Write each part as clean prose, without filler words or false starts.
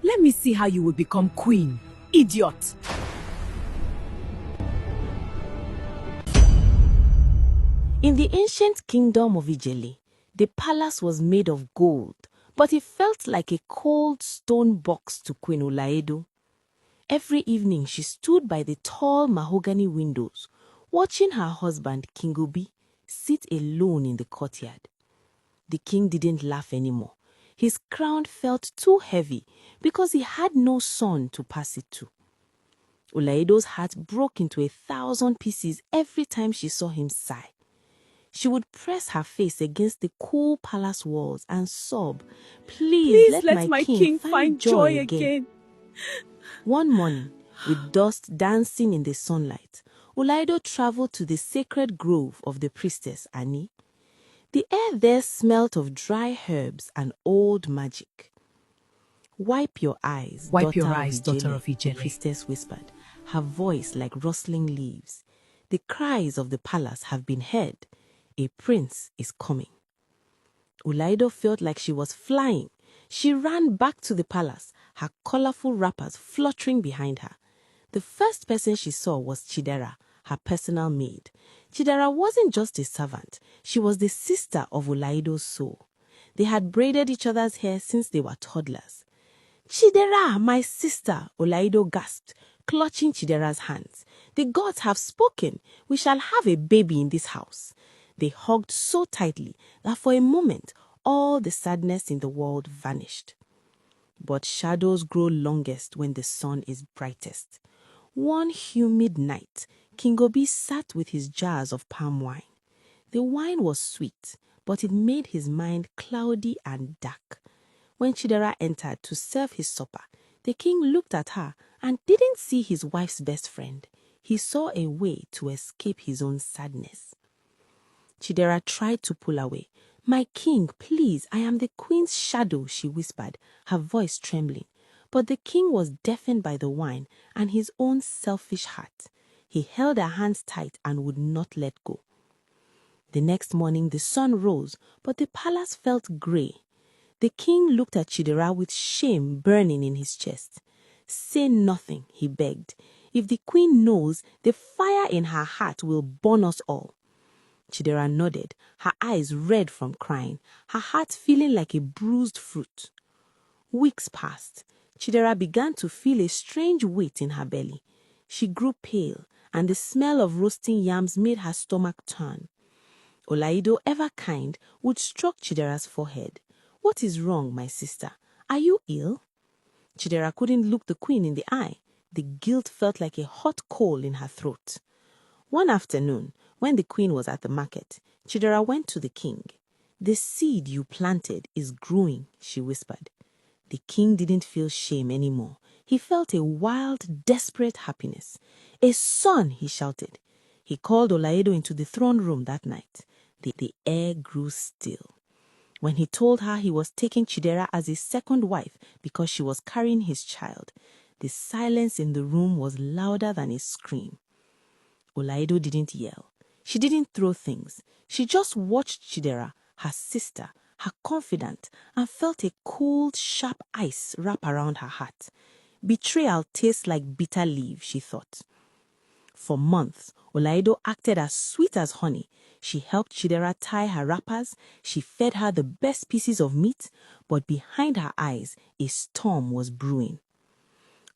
Let me see how you will become queen, idiot. In the ancient kingdom of Ijele, the palace was made of gold, but it felt like a cold stone box to Queen Olaedo. Every evening she stood by the tall mahogany windows, watching her husband, King Obi, sit alone in the courtyard. The king didn't laugh anymore. His crown felt too heavy because he had no son to pass it to. Olaedo's heart broke into 1,000 pieces every time she saw him sigh. She would press her face against the cool palace walls and sob, Please let my king find joy again. One morning, with dust dancing in the sunlight, Olaedo traveled to the sacred grove of the priestess Ani. The air there smelt of dry herbs and old magic. Wipe your eyes, daughter of Ijele, the priestess whispered, her voice like rustling leaves. The cries of the palace have been heard. A prince is coming. Olaedo felt like she was flying. She ran back to the palace, her colorful wrappers fluttering behind her. The first person she saw was Chidera, her personal maid. Chidera wasn't just a servant. She was the sister of Olaedo's soul. They had braided each other's hair since they were toddlers. Chidera, my sister, Olaedo gasped, clutching Chidera's hands. The gods have spoken. We shall have a baby in this house. They hugged so tightly that for a moment, all the sadness in the world vanished. But shadows grow longest when the sun is brightest. One humid night, King Obi sat with his jars of palm wine. The wine was sweet, but it made his mind cloudy and dark. When Chidera entered to serve his supper, the king looked at her and didn't see his wife's best friend. He saw a way to escape his own sadness. Chidera tried to pull away. My king, please, I am the queen's shadow, she whispered, her voice trembling. But the king was deafened by the wine and his own selfish heart. He held her hands tight and would not let go. The next morning the sun rose, but the palace felt grey. The king looked at Chidera with shame burning in his chest. Say nothing, he begged. If the queen knows, the fire in her heart will burn us all. Chidera nodded, her eyes red from crying, her heart feeling like a bruised fruit. Weeks passed. Chidera began to feel a strange weight in her belly. She grew pale, and the smell of roasting yams made her stomach turn. Olaedo, ever kind, would stroke Chidera's forehead. What is wrong, my sister? Are you ill? Chidera couldn't look the queen in the eye. The guilt felt like a hot coal in her throat. One afternoon, when the queen was at the market, Chidera went to the king. The seed you planted is growing, she whispered. The king didn't feel shame anymore. He felt a wild, desperate happiness. A son, he shouted. He called Olaedo into the throne room that night. The air grew still. When he told her he was taking Chidera as his second wife because she was carrying his child, the silence in the room was louder than a scream. Olaedo didn't yell. She didn't throw things. She just watched Chidera, her sister, her confidant, and felt a cold, sharp ice wrap around her heart. Betrayal tastes like bitter leaf, she thought. For months, Olaedo acted as sweet as honey. She helped Chidera tie her wrappers. She fed her the best pieces of meat, but behind her eyes, a storm was brewing.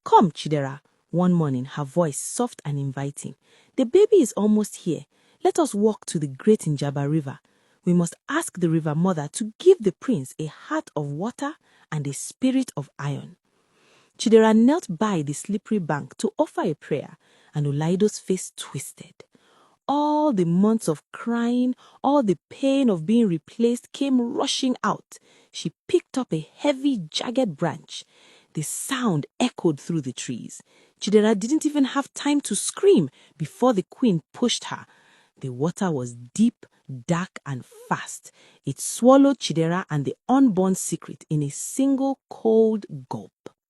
Come, Chidera, one morning, her voice soft and inviting. The baby is almost here. Let us walk to the great Njaba River. We must ask the river mother to give the prince a heart of water and a spirit of iron. Chidera knelt by the slippery bank to offer a prayer, and Olaedo's face twisted. All the months of crying, all the pain of being replaced came rushing out. She picked up a heavy, jagged branch. The sound echoed through the trees. Chidera didn't even have time to scream before the queen pushed her. The water was deep, dark, and fast. It swallowed Chidera and the unborn secret in a single cold gulp.